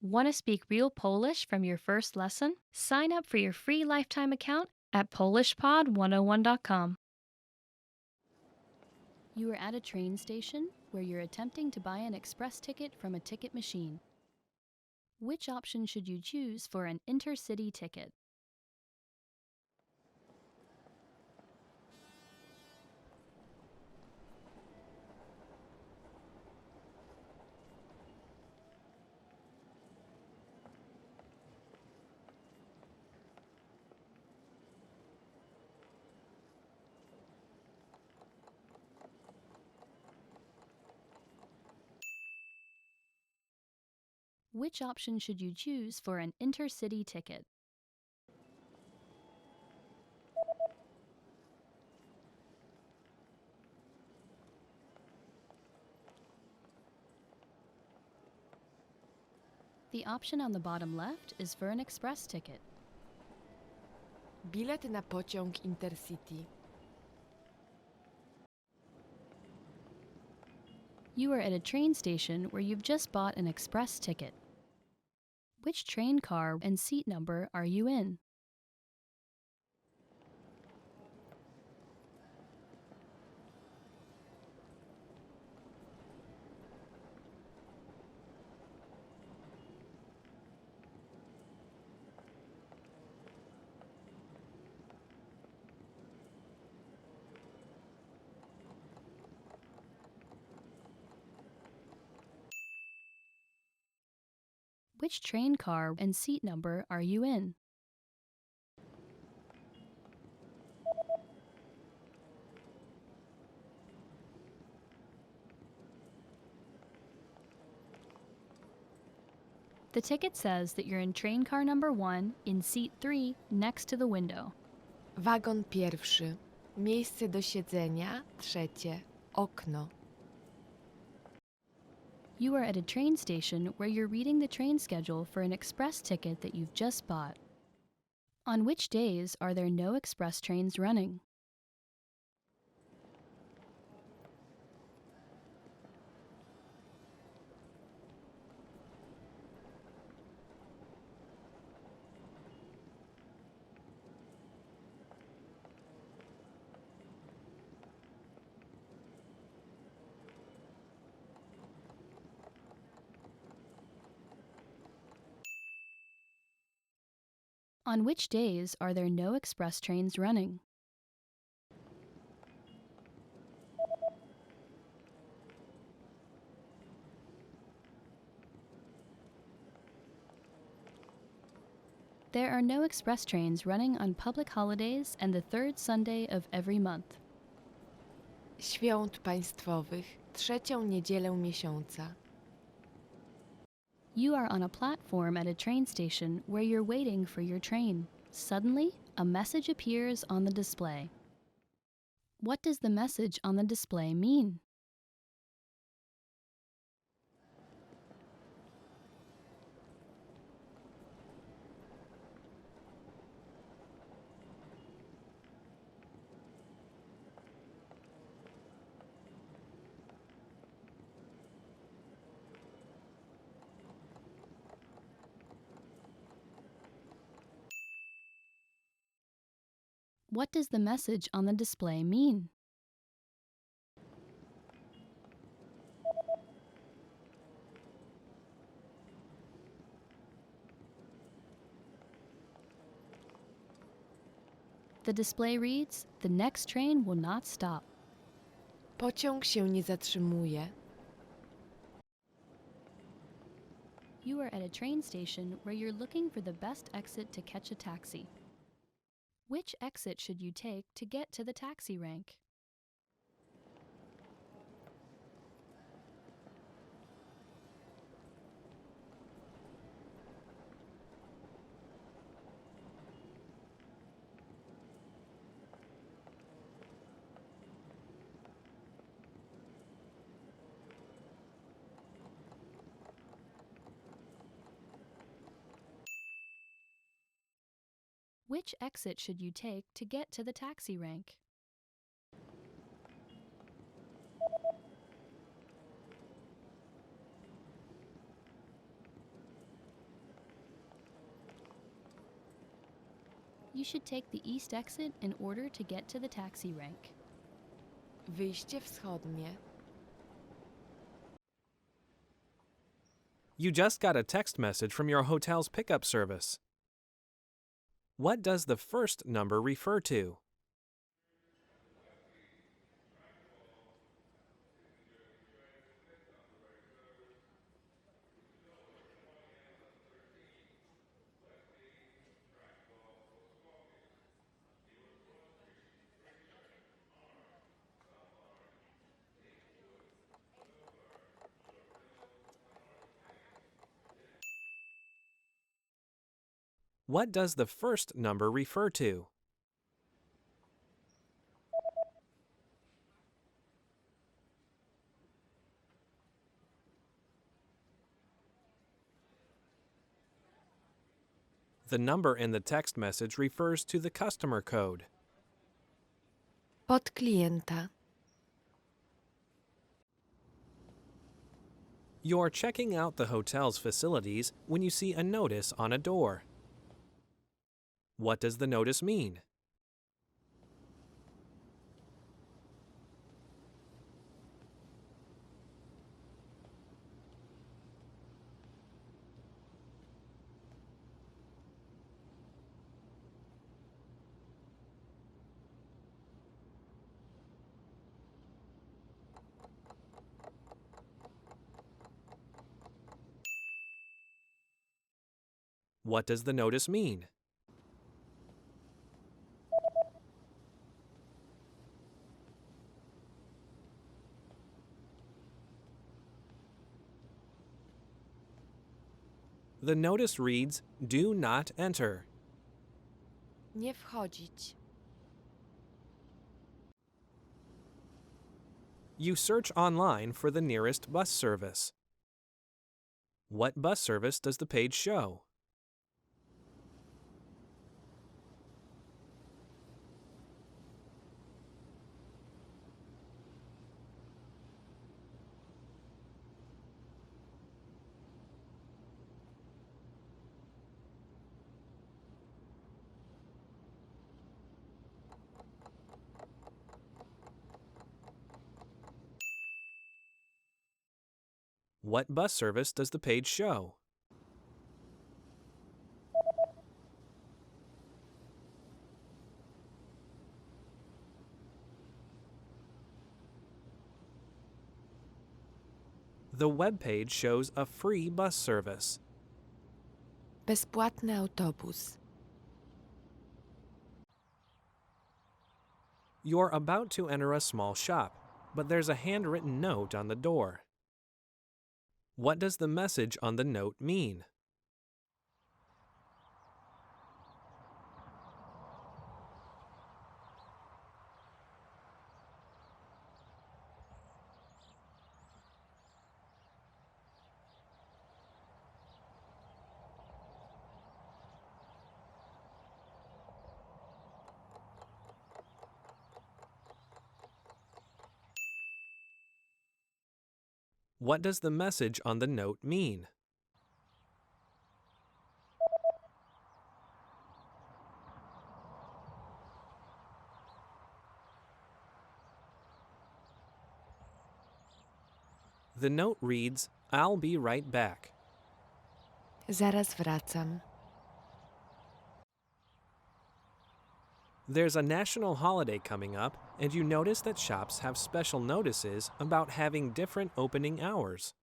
Want to speak real Polish from your first lesson? Sign up for your free lifetime account at PolishPod101.com. You are at a train station where you're attempting to buy an express ticket from a ticket machine. Which option should you choose for an intercity ticket? Which option should you choose for an intercity ticket? The option on the bottom left is for an express ticket. Bilet na pociąg Intercity. You are at a train station where you've just bought an express ticket. Which train car and seat number are you in? Which train car and seat number are you in? The ticket says that you're in train car number 1 in seat 3 next to the window. Wagon pierwszy. Miejsce do siedzenia. Trzecie. Okno. You are at a train station where you're reading the train schedule for an express ticket that you've just bought. On which days are there no express trains running? On which days are there no express trains running? There are no express trains running on public holidays and the third Sunday of every month. Świąt państwowych. Trzecią niedzielę miesiąca. You are on a platform at a train station where you're waiting for your train. Suddenly, a message appears on the display. What does the message on the display mean? What does the message on the display mean? The display reads, "The next train will not stop." Pociąg się nie zatrzymuje. You are at a train station where you're looking for the best exit to catch a taxi. Which exit should you take to get to the taxi rank? Which exit should you take to get to the taxi rank? You should take the east exit in order to get to the taxi rank. Wyjście wschodnie. You just got a text message from your hotel's pickup service. What does the first number refer to? What does the first number refer to? The number in the text message refers to the customer code. Pod klienta. You're checking out the hotel's facilities when you see a notice on a door. What does the notice mean? What does the notice mean? The notice reads, "Do not enter." Nie wchodzić. You search online for the nearest bus service. What bus service does the page show? What bus service does the page show? The web page shows a free bus service. Bezpłatny autobus. You're about to enter a small shop, but there's a handwritten note on the door. What does the message on the note mean? What does the message on the note mean? The note reads, "I'll be right back." Zaraz wracam. There's a national holiday coming up, and you notice that shops have special notices about having different opening hours.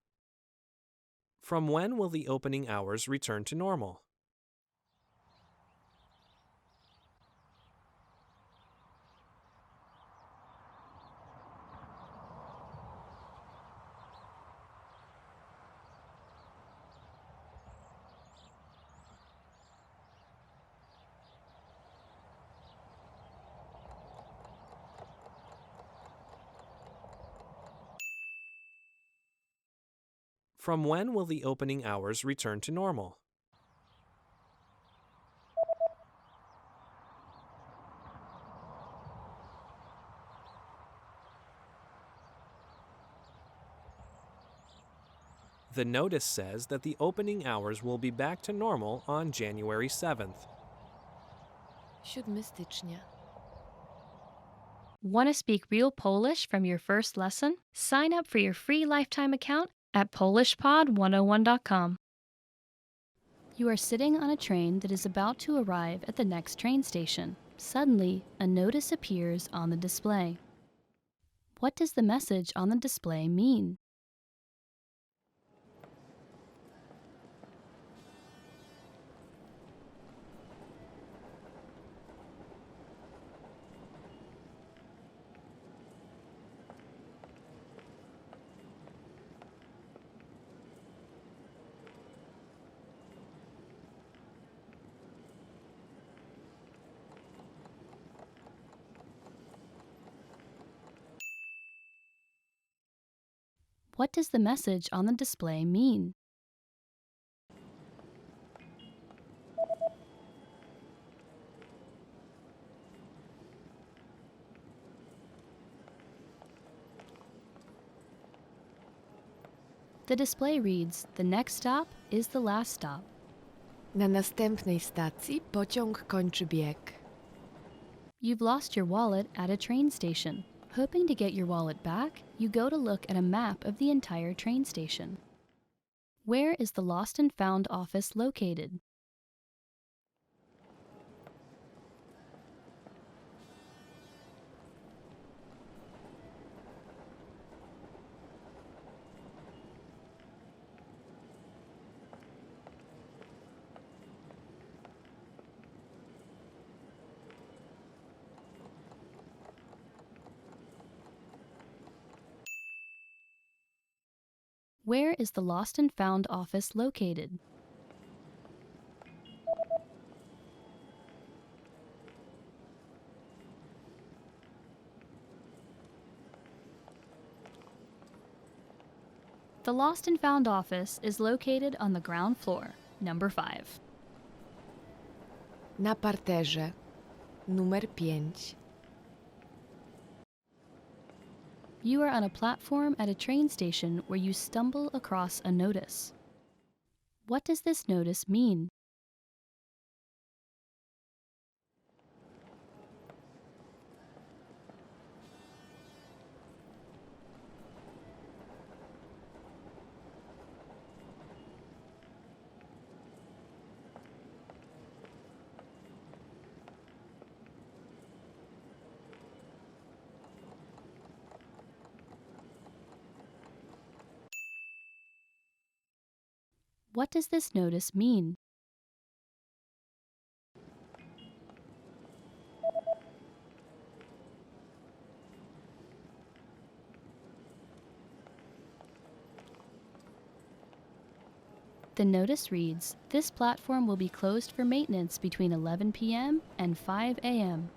From when will the opening hours return to normal? From when will the opening hours return to normal? The notice says that the opening hours will be back to normal on January 7th. 7 stycznia. Want to speak real Polish from your first lesson? Sign up for your free lifetime account at PolishPod101.com. You are sitting on a train that is about to arrive at the next train station. Suddenly, a notice appears on the display. What does the message on the display mean? What does the message on the display mean? The display reads, "The next stop is the last stop." Na następnej stacji pociąg kończy bieg. You've lost your wallet at a train station. Hoping to get your wallet back, you go to look at a map of the entire train station. Where is the Lost and Found office located? Where is the Lost and Found office located? The Lost and Found office is located on the ground floor, number 5. Na parterze. Numer 5. You are on a platform at a train station where you stumble across a notice. What does this notice mean? What does this notice mean? The notice reads, "This platform will be closed for maintenance between 11 p.m. and 5 a.m.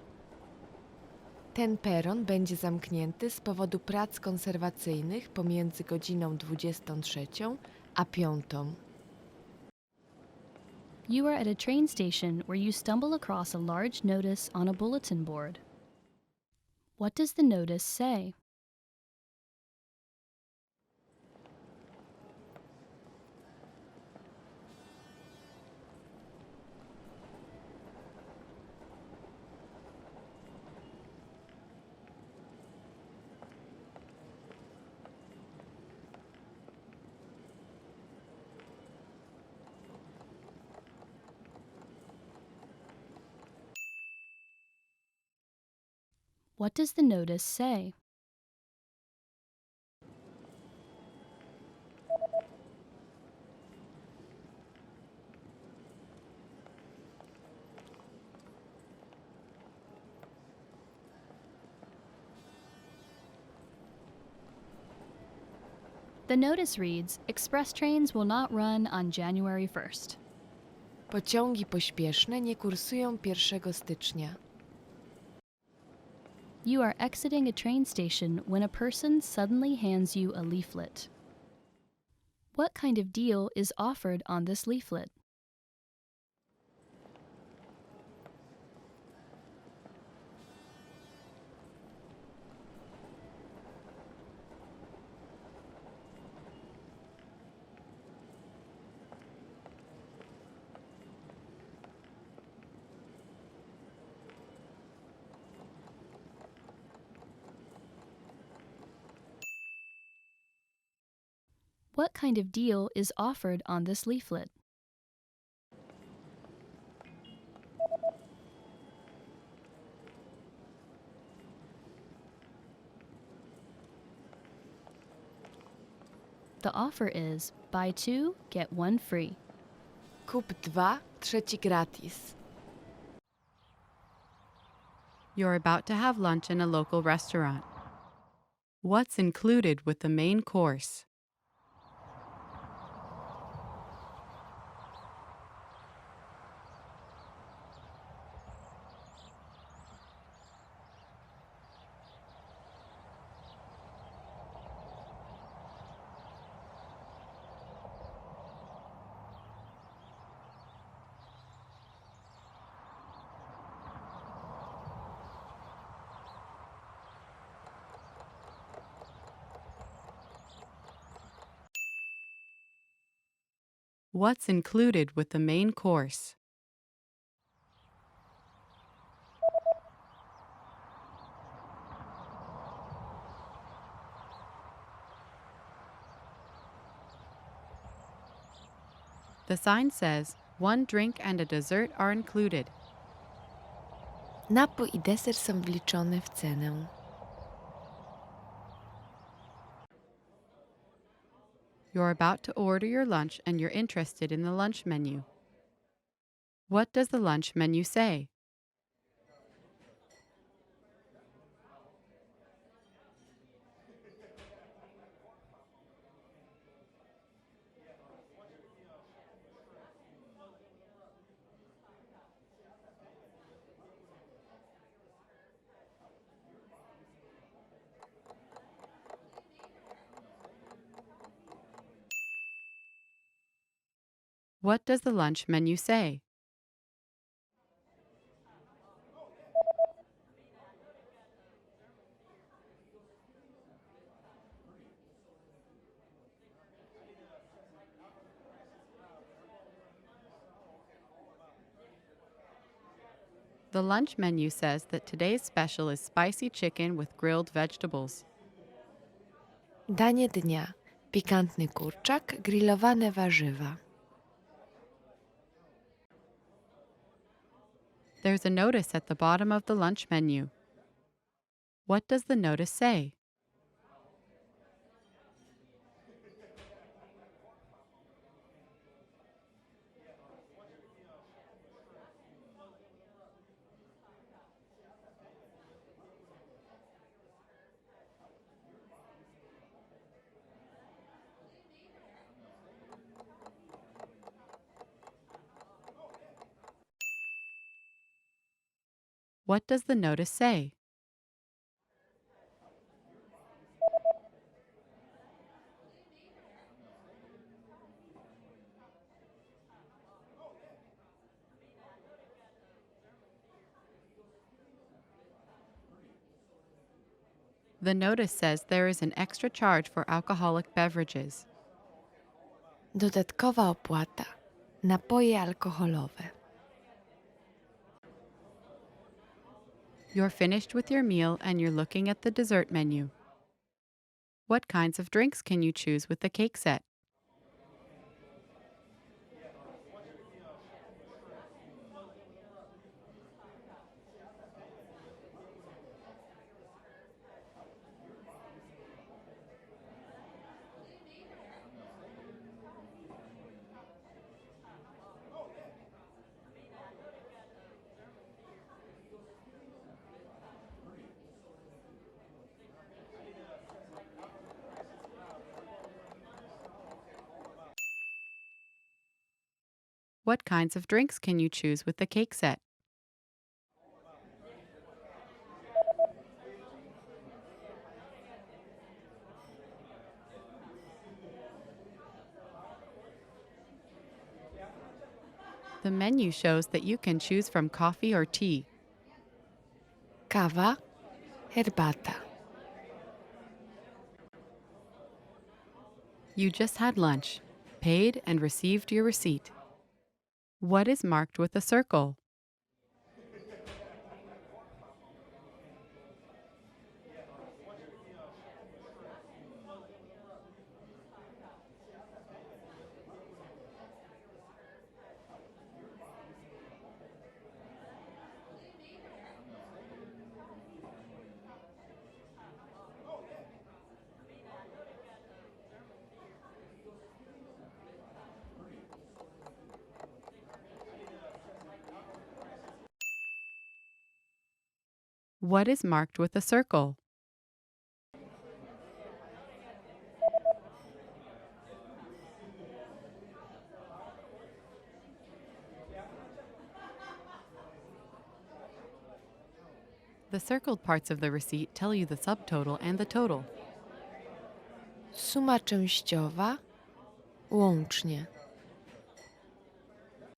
Ten peron będzie zamknięty z powodu prac konserwacyjnych pomiędzy godziną 23 a 5. You are at a train station where you stumble across a large notice on a bulletin board. What does the notice say? What does the notice say? The notice reads, "Express trains will not run on January 1st. Pociągi pośpieszne nie kursują 1 stycznia. You are exiting a train station when a person suddenly hands you a leaflet. What kind of deal is offered on this leaflet? What kind of deal is offered on this leaflet? The offer is buy two, get one free. Kup dwa, trzeci gratis. You're about to have lunch in a local restaurant. What's included with the main course? What's included with the main course? The sign says, one drink and a dessert are included. Napój i deser są wliczone w cenę. You're about to order your lunch and you're interested in the lunch menu. What does the lunch menu say? What does the lunch menu say? The lunch menu says that today's special is spicy chicken with grilled vegetables. Danie dnia. Pikantny kurczak, grillowane warzywa. There's a notice at the bottom of the lunch menu. What does the notice say? What does the notice say? The notice says there is an extra charge for alcoholic beverages. Dodatkowa opłata. Napoje alkoholowe. You're finished with your meal and you're looking at the dessert menu. What kinds of drinks can you choose with the cake set? What kinds of drinks can you choose with the cake set? The menu shows that you can choose from coffee or tea. Kawa, herbata. You just had lunch, paid and received your receipt. What is marked with a circle? What is marked with a circle? The circled parts of the receipt tell you the subtotal and the total. Suma częściowa łącznie.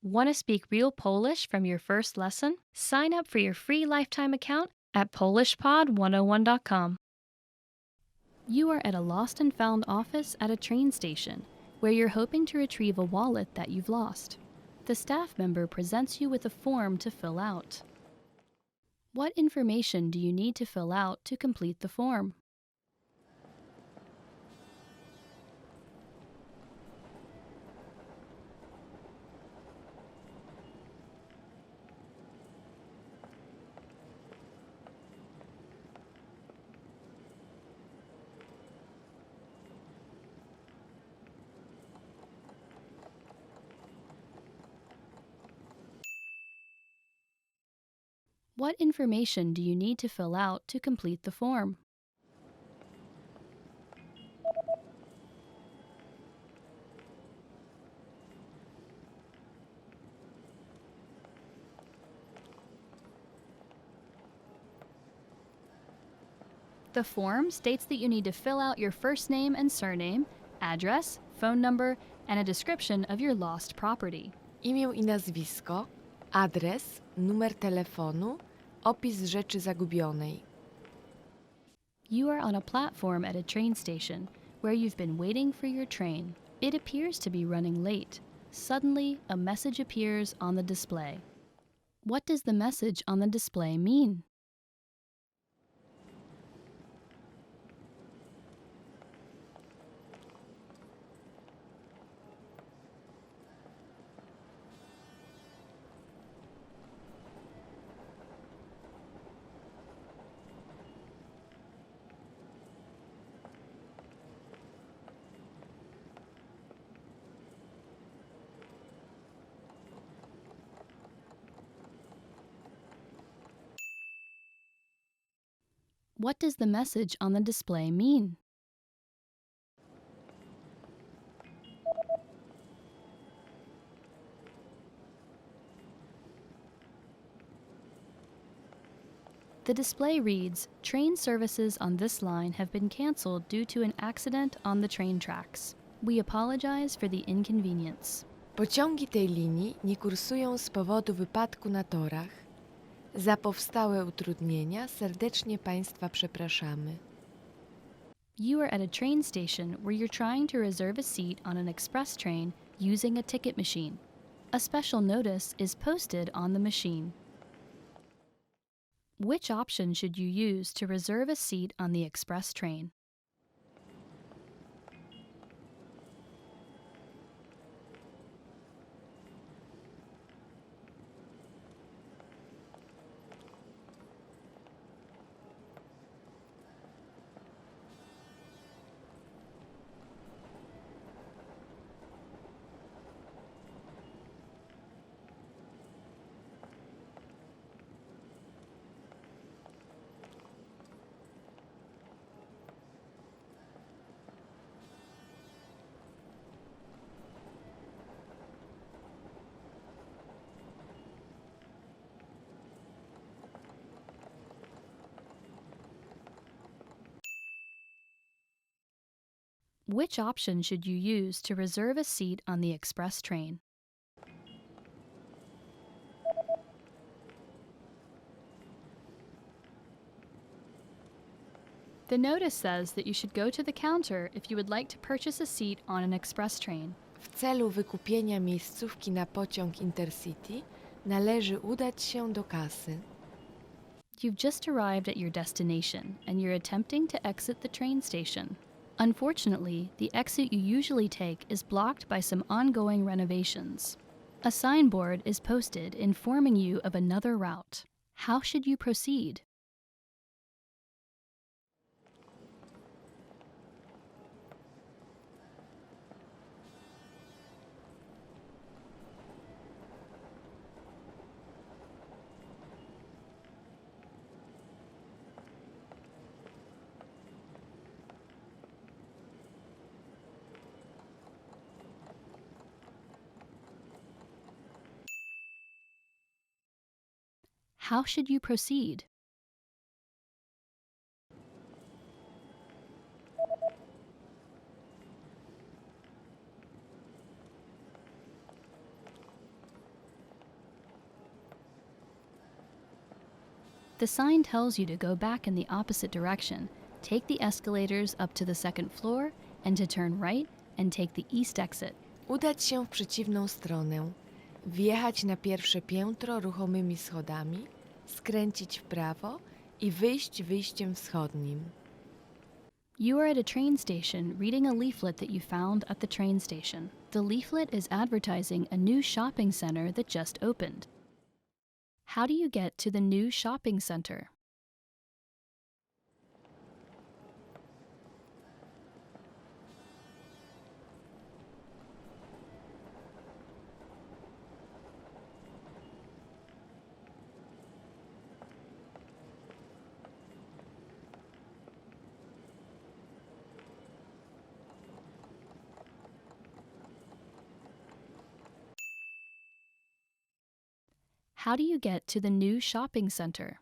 Want to speak real Polish from your first lesson? Sign up for your free lifetime account at PolishPod101.com. You are at a lost and found office at a train station where you're hoping to retrieve a wallet that you've lost. The staff member presents you with a form to fill out. What information do you need to fill out to complete the form? What information do you need to fill out to complete the form? The form states that you need to fill out your first name and surname, address, phone number, and a description of your lost property. Imię i nazwisko, adres, numer telefonu, opis rzeczy zagubionej. You are on a platform at a train station where you've been waiting for your train. It appears to be running late. Suddenly, a message appears on the display. What does the message on the display mean? What does the message on the display mean? The display reads, "Train services on this line have been canceled due to an accident on the train tracks. We apologize for the inconvenience." Pociągi tej linii nie kursują z powodu wypadku na torach. Za powstałe utrudnienia serdecznie Państwa przepraszamy. You are at a train station where you're trying to reserve a seat on an express train using a ticket machine. A special notice is posted on the machine. Which option should you use to reserve a seat on the express train? Which option should you use to reserve a seat on the express train? The notice says that you should go to the counter if you would like to purchase a seat on an express train. W celu wykupienia miejscówki na pociąg Intercity należy udać się do kasy. You've just arrived at your destination and you're attempting to exit the train station. Unfortunately, the exit you usually take is blocked by some ongoing renovations. A signboard is posted informing you of another route. How should you proceed? How should you proceed? The sign tells you to go back in the opposite direction, take the escalators up to the second floor, and to turn right and take the east exit. Udać się w przeciwną stronę, wjechać na pierwsze piętro ruchomymi schodami, skręcić w prawo i wyjść wyjściem wschodnim. You are at a train station reading a leaflet that you found at the train station. The leaflet is advertising a new shopping center that just opened. How do you get to the new shopping center? How do you get to the new shopping center?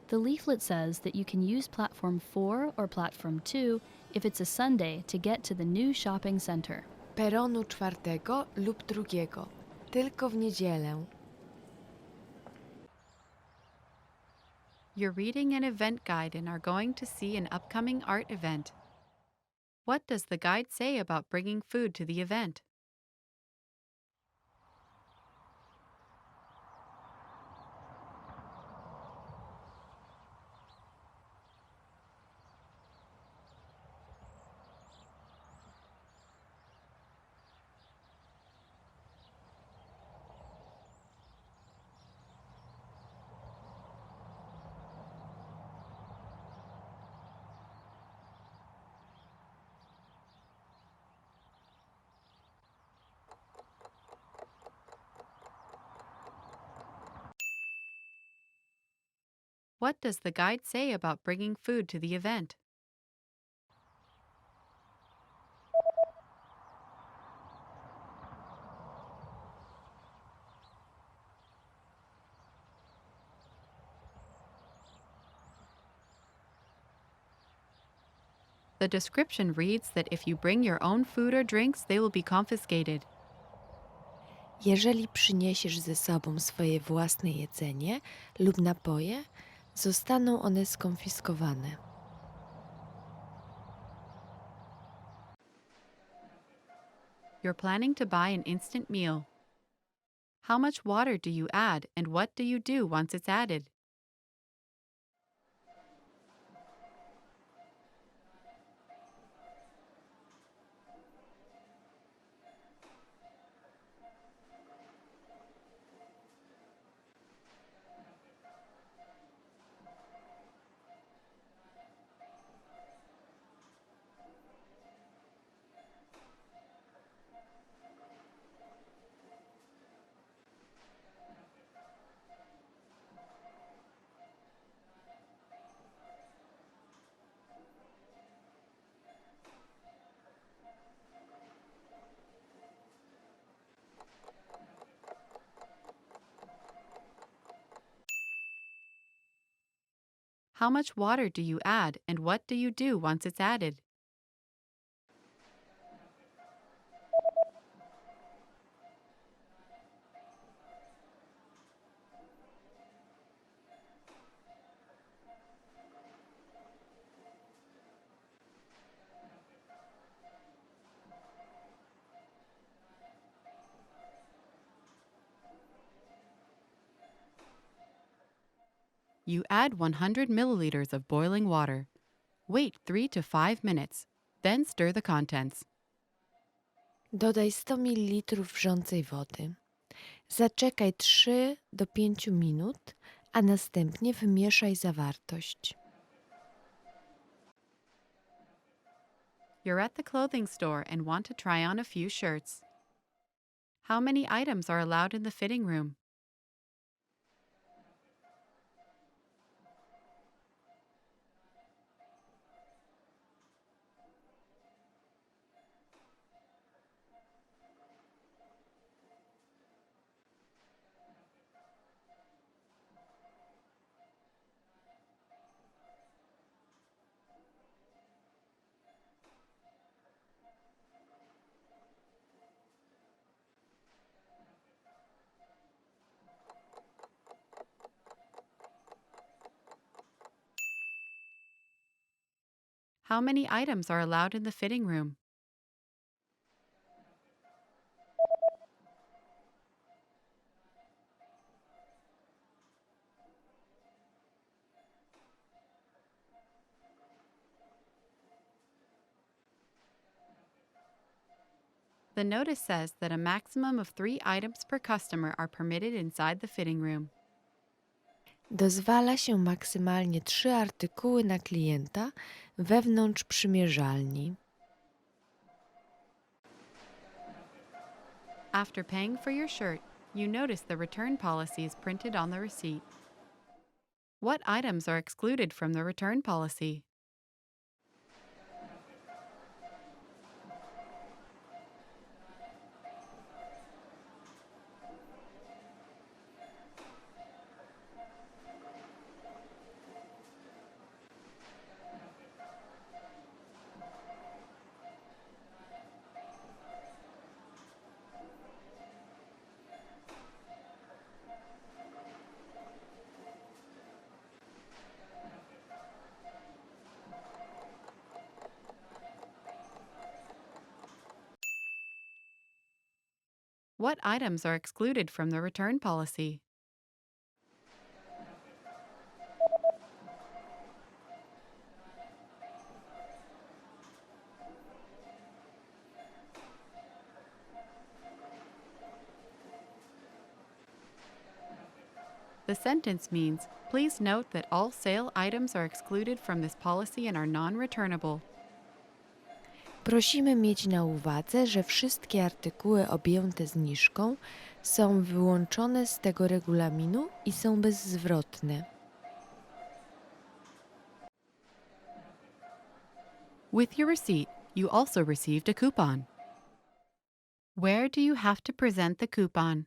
The leaflet says that you can use platform 4 or platform 2 if it's a Sunday to get to the new shopping center. Peronu czwartego lub drugiego, tylko w niedzielę. You're reading an event guide and are going to see an upcoming art event. What does the guide say about bringing food to the event? What does the guide say about bringing food to the event? The description reads that if you bring your own food or drinks, they will be confiscated. Jeżeli przyniesiesz ze sobą swoje własne jedzenie lub napoje, zostaną one skonfiskowane. You're planning to buy an instant meal. How much water do you add and what do you do once it's added? How much water do you add and what do you do once it's added? You add 100 milliliters of boiling water. Wait 3 to 5 minutes, then stir the contents. Dodaj 100 ml wrzącej wody. Zaczekaj 3 do 5 minut, a następnie wymieszaj zawartość. You're at the clothing store and want to try on a few shirts. How many items are allowed in the fitting room? How many items are allowed in the fitting room? The notice says that a maximum of 3 items per customer are permitted inside the fitting room. Dozwala się maksymalnie 3 artykuły na klienta wewnątrz przymierzalni. After paying for your shirt, you notice the return policies printed on the receipt. What items are excluded from the return policy? What items are excluded from the return policy? The sentence means, please note that all sale items are excluded from this policy and are non-returnable. Prosimy mieć na uwadze, że wszystkie artykuły objęte zniżką są wyłączone z tego regulaminu i są bezzwrotne. With your receipt, you also received a coupon. Where do you have to present the coupon?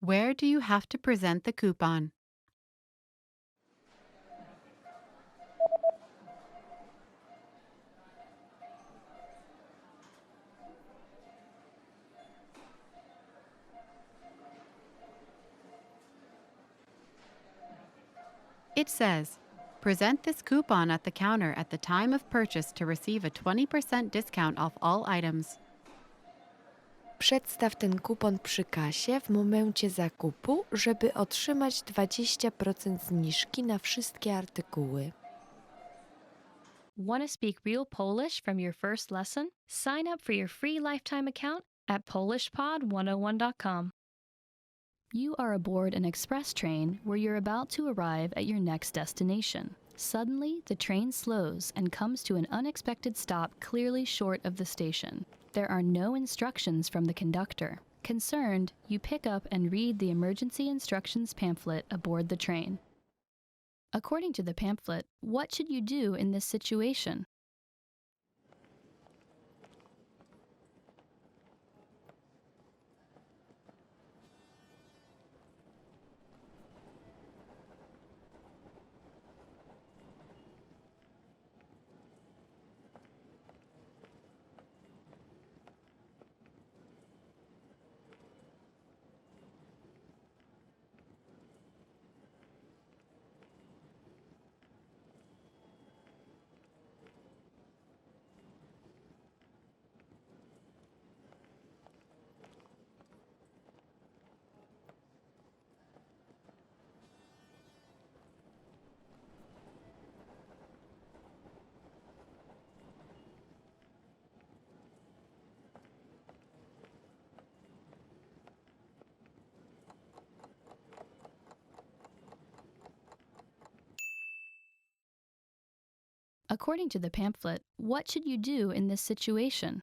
Where do you have to present the coupon? It says, present this coupon at the counter at the time of purchase to receive a 20% discount off all items. Przedstaw ten kupon przy kasie w momencie zakupu, żeby otrzymać 20% zniżki na wszystkie artykuły. Want to speak real Polish from your first lesson? Sign up for your free lifetime account at polishpod101.com. You are aboard an express train where you're about to arrive at your next destination. Suddenly, the train slows and comes to an unexpected stop clearly short of the station. There are no instructions from the conductor. Concerned, you pick up and read the emergency instructions pamphlet aboard the train. According to the pamphlet, what should you do in this situation? According to the pamphlet, what should you do in this situation?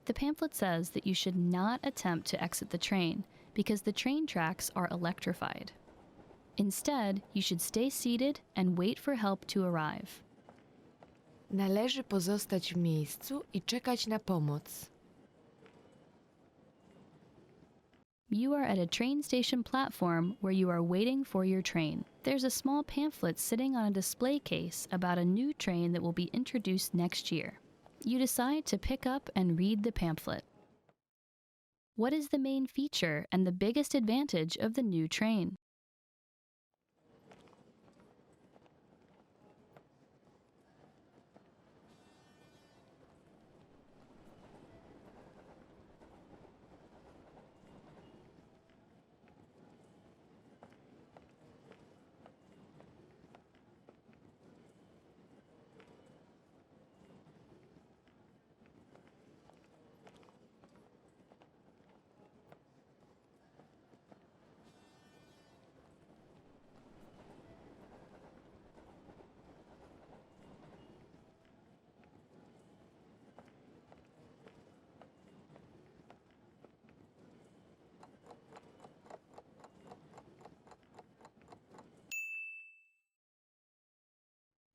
The pamphlet says that you should not attempt to exit the train because the train tracks are electrified. Instead, you should stay seated and wait for help to arrive. Należy pozostać w miejscu i czekać na pomoc. You are at a train station platform where you are waiting for your train. There's a small pamphlet sitting on a display case about a new train that will be introduced next year. You decide to pick up and read the pamphlet. What is the main feature and the biggest advantage of the new train?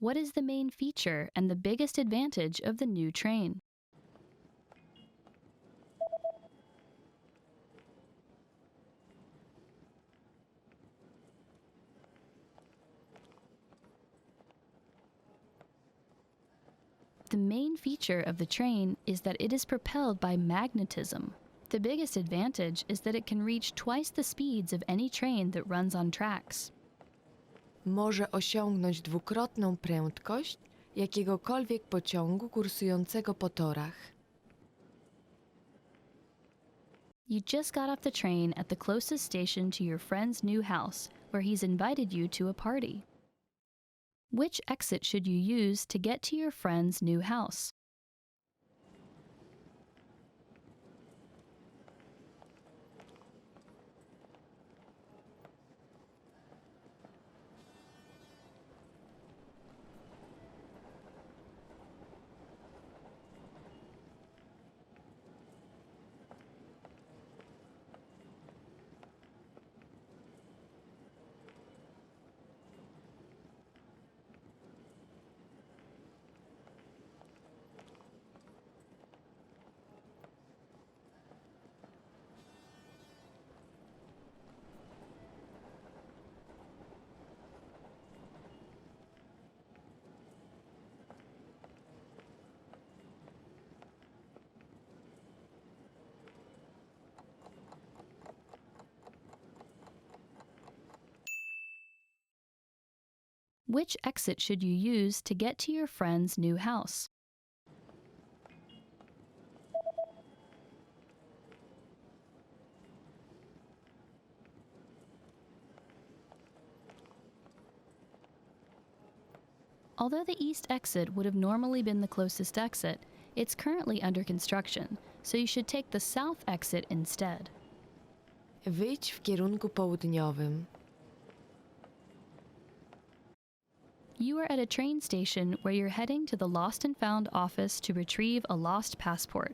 What is the main feature and the biggest advantage of the new train? The main feature of the train is that it is propelled by magnetism. The biggest advantage is that it can reach twice the speeds of any train that runs on tracks. Może osiągnąć dwukrotną prędkość jakiegokolwiek pociągu kursującego po torach. You just got off the train at the closest station to your friend's new house, where he's invited you to a party. Which exit should you use to get to your friend's new house? Which exit should you use to get to your friend's new house? Although the east exit would have normally been the closest exit, it's currently under construction, so you should take the south exit instead. Wyjdź w kierunku południowym. You are at a train station where you're heading to the Lost and Found office to retrieve a lost passport.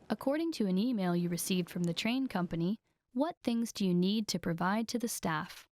According to an email you received from the train company, what things do you need to provide to the staff?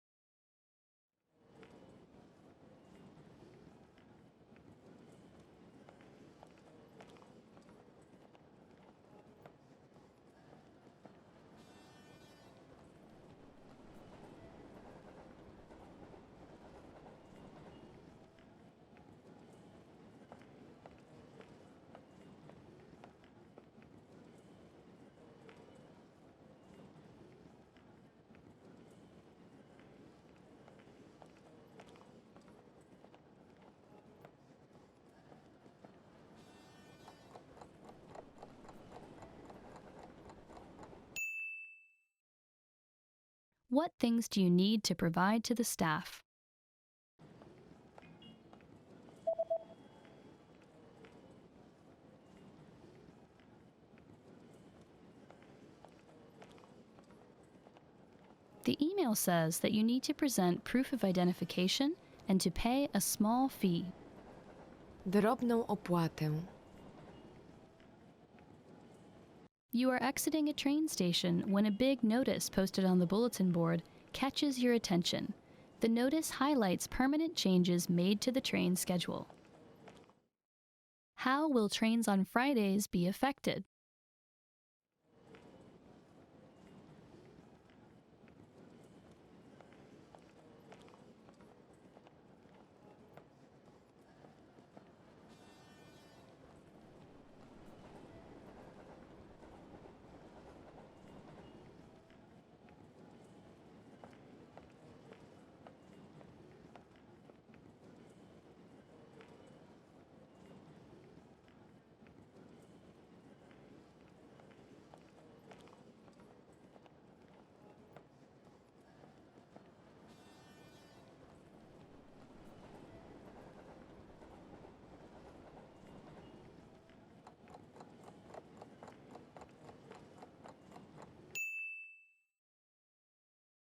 What things do you need to provide to the staff? The email says that you need to present proof of identification and to pay a small fee. Drobną opłatę. You are exiting a train station when a big notice posted on the bulletin board catches your attention. The notice highlights permanent changes made to the train schedule. How will trains on Fridays be affected?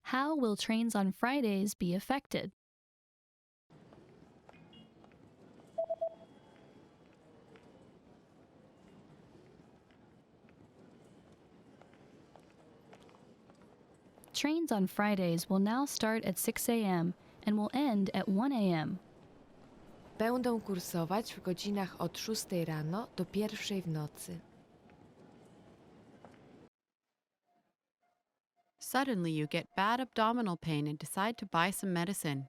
How will trains on Fridays be affected? Trains on Fridays will now start at 6 a.m. and will end at 1 a.m. Będą kursować w godzinach od 6 rano do 1 w nocy. Suddenly you get bad abdominal pain and decide to buy some medicine.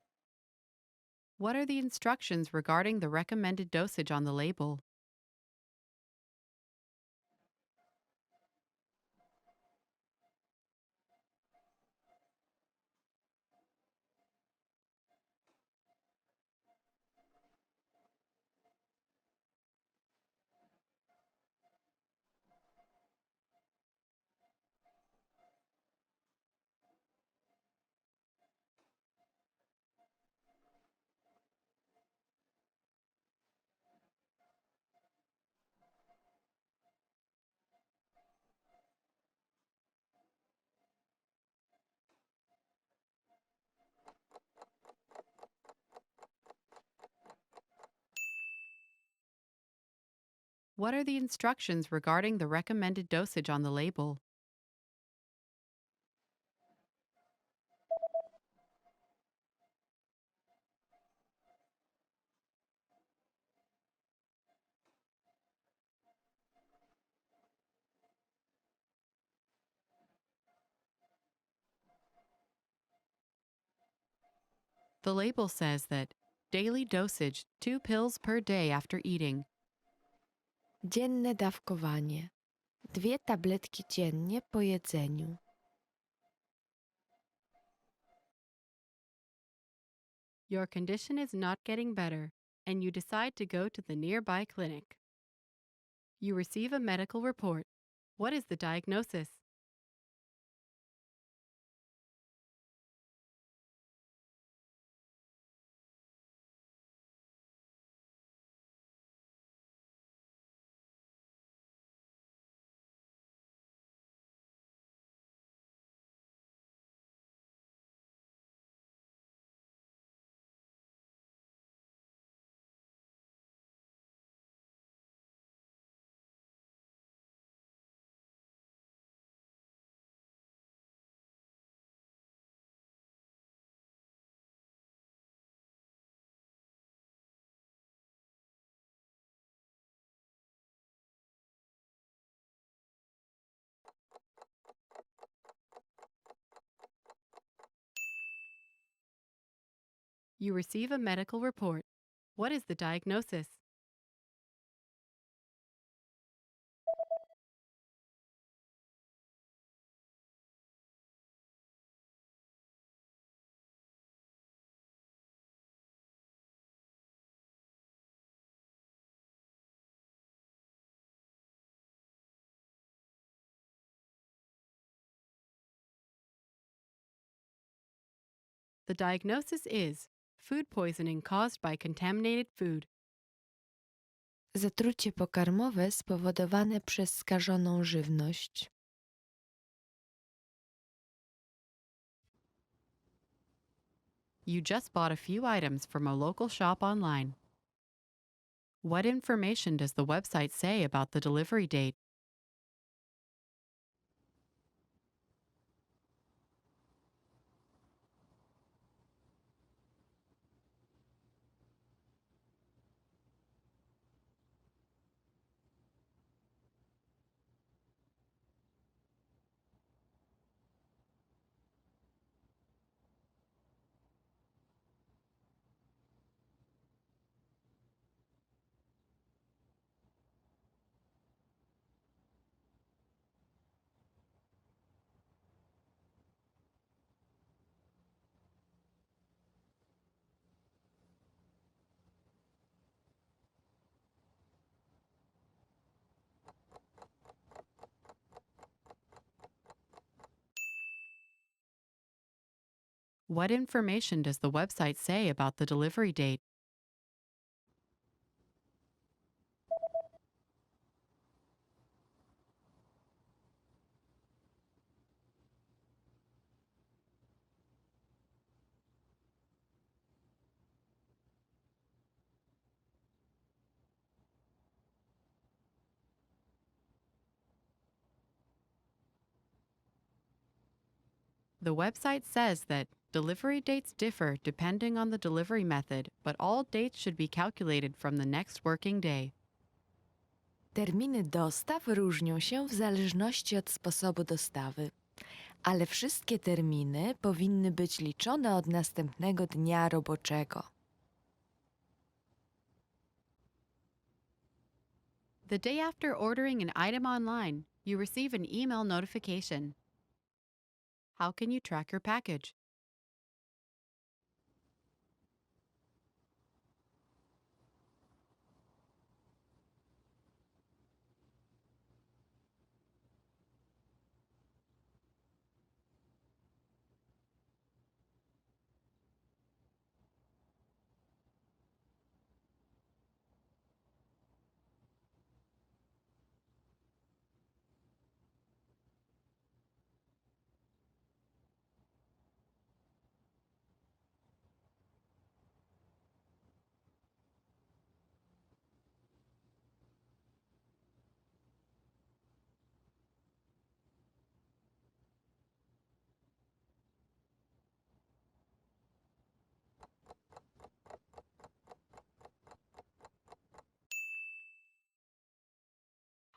What are the instructions regarding the recommended dosage on the label? What are the instructions regarding the recommended dosage on the label? The label says that daily dosage 2 pills per day after eating. Dzienne dawkowanie. 2 tabletki dziennie po jedzeniu. Your condition is not getting better, and you decide to go to the nearby clinic. You receive a medical report. What is the diagnosis? You receive a medical report. What is the diagnosis? The diagnosis is food poisoning caused by contaminated food. Zatrucie pokarmowe spowodowane przez skażoną żywność. You just bought a few items from a local shop online. What information does the website say about the delivery date? What information does the website say about the delivery date? The website says that delivery dates differ depending on the delivery method, but all dates should be calculated from the next working day. Terminy dostaw różnią się w zależności od sposobu dostawy, ale wszystkie terminy powinny być liczone od następnego dnia roboczego. The day after ordering an item online, you receive an email notification. How can you track your package?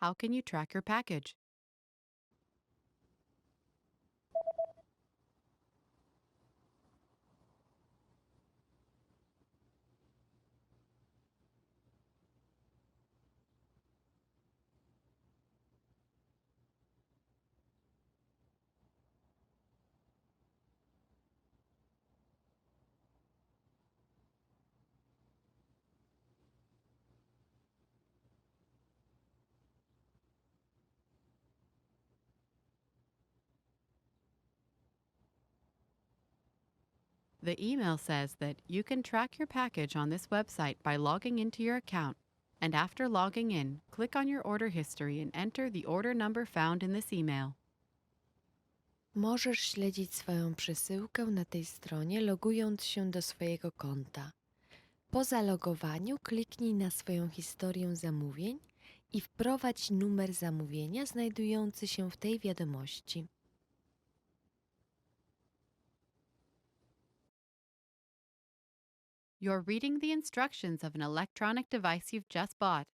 How can you track your package? The email says that you can track your package on this website by logging into your account, and after logging in, click on your order history and enter the order number found in this email. Możesz śledzić swoją przesyłkę na tej stronie, logując się do swojego konta. Po zalogowaniu kliknij na swoją historię zamówień i wprowadź numer zamówienia znajdujący się w tej wiadomości. You're reading the instructions of an electronic device you've just bought.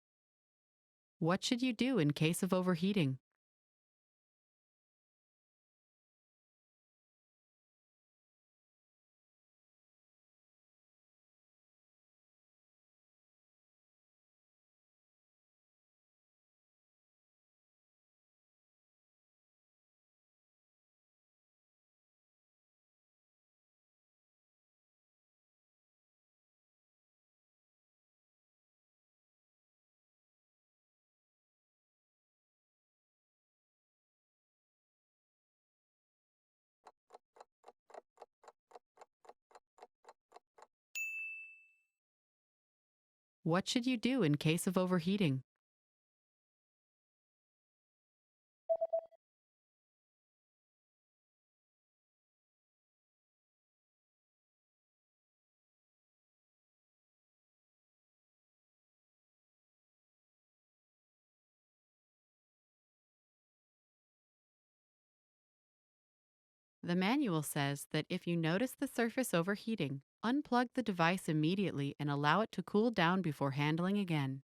What should you do in case of overheating? What should you do in case of overheating? The manual says that if you notice the surface overheating, unplug the device immediately and allow it to cool down before handling again.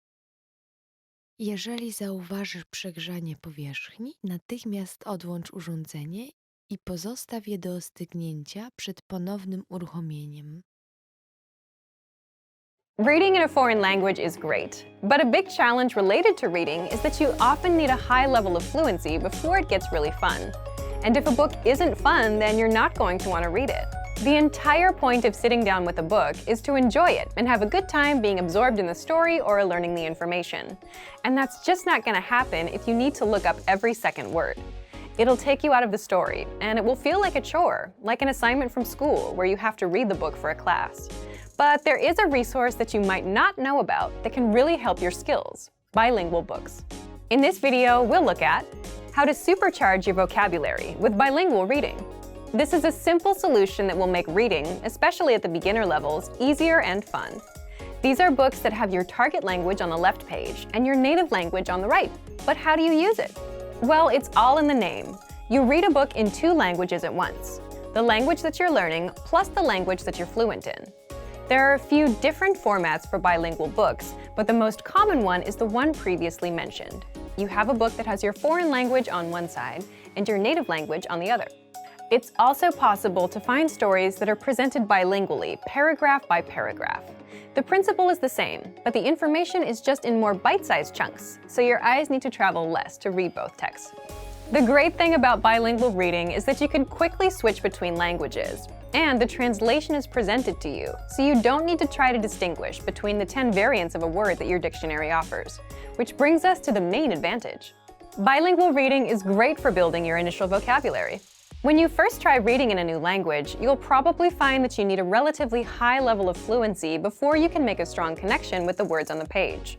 Jeżeli zauważysz przegrzanie powierzchni, natychmiast odłącz urządzenie i pozostaw je do ostygnięcia przed ponownym uruchomieniem. Reading in a foreign language is great, but a big challenge related to reading is that you often need a high level of fluency before it gets really fun. And if a book isn't fun, then you're not going to want to read it. The entire point of sitting down with a book is to enjoy it and have a good time being absorbed in the story or learning the information. And that's just not going to happen if you need to look up every second word. It'll take you out of the story, and it will feel like a chore, like an assignment from school where you have to read the book for a class. But there is a resource that you might not know about that can really help your skills: bilingual books. In this video, we'll look at how to supercharge your vocabulary with bilingual reading. This is a simple solution that will make reading, especially at the beginner levels, easier and fun. These are books that have your target language on the left page and your native language on the right. But how do you use it? Well, it's all in the name. You read a book in 2 languages at once: the language that you're learning plus the language that you're fluent in. There are a few different formats for bilingual books, but the most common one is the one previously mentioned. You have a book that has your foreign language on one side and your native language on the other. It's also possible to find stories that are presented bilingually, paragraph by paragraph. The principle is the same, but the information is just in more bite-sized chunks, so your eyes need to travel less to read both texts. The great thing about bilingual reading is that you can quickly switch between languages, and the translation is presented to you, so you don't need to try to distinguish between the 10 variants of a word that your dictionary offers. Which brings us to the main advantage. Bilingual reading is great for building your initial vocabulary. When you first try reading in a new language, you'll probably find that you need a relatively high level of fluency before you can make a strong connection with the words on the page.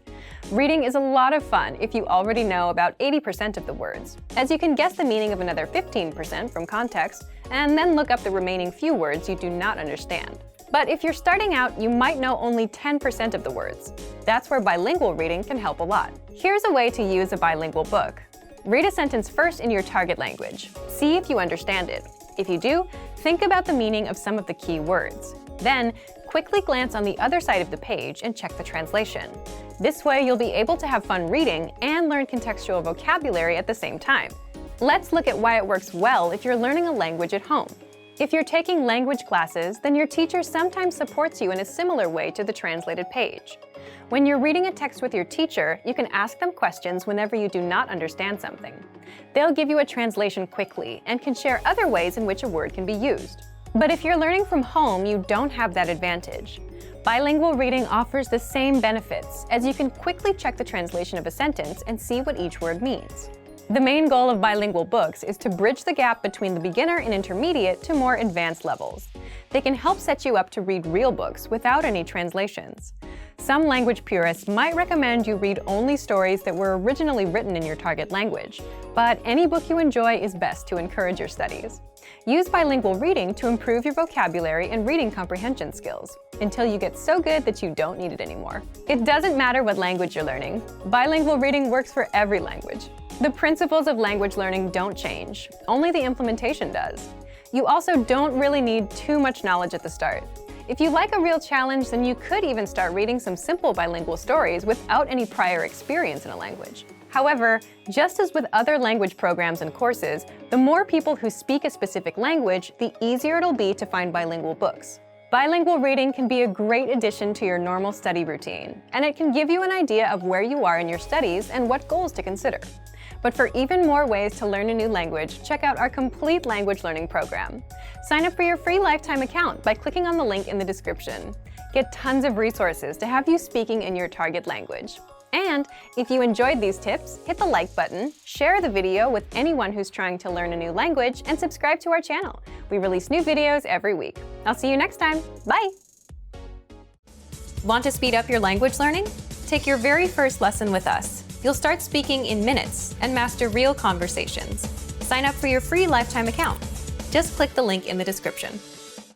Reading is a lot of fun if you already know about 80% of the words, as you can guess the meaning of another 15% from context, and then look up the remaining few words you do not understand. But if you're starting out, you might know only 10% of the words. That's where bilingual reading can help a lot. Here's a way to use a bilingual book. Read a sentence first in your target language. See if you understand it. If you do, think about the meaning of some of the key words. Then, quickly glance on the other side of the page and check the translation. This way, you'll be able to have fun reading and learn contextual vocabulary at the same time. Let's look at why it works well if you're learning a language at home. If you're taking language classes, then your teacher sometimes supports you in a similar way to the translated page. When you're reading a text with your teacher, you can ask them questions whenever you do not understand something. They'll give you a translation quickly and can share other ways in which a word can be used. But if you're learning from home, you don't have that advantage. Bilingual reading offers the same benefits, as you can quickly check the translation of a sentence and see what each word means. The main goal of bilingual books is to bridge the gap between the beginner and intermediate to more advanced levels. They can help set you up to read real books without any translations. Some language purists might recommend you read only stories that were originally written in your target language, but any book you enjoy is best to encourage your studies. Use bilingual reading to improve your vocabulary and reading comprehension skills, until you get so good that you don't need it anymore. It doesn't matter what language you're learning. Bilingual reading works for every language. The principles of language learning don't change, only the implementation does. You also don't really need too much knowledge at the start. If you like a real challenge, then you could even start reading some simple bilingual stories without any prior experience in a language. However, just as with other language programs and courses, the more people who speak a specific language, the easier it'll be to find bilingual books. Bilingual reading can be a great addition to your normal study routine, and it can give you an idea of where you are in your studies and what goals to consider. But for even more ways to learn a new language, check out our complete language learning program. Sign up for your free lifetime account by clicking on the link in the description. Get tons of resources to have you speaking in your target language. And if you enjoyed these tips, hit the like button, share the video with anyone who's trying to learn a new language, and subscribe to our channel. We release new videos every week. I'll see you next time. Bye! Want to speed up your language learning? Take your very first lesson with us. You'll start speaking in minutes and master real conversations. Sign up for your free lifetime account. Just click the link in the description.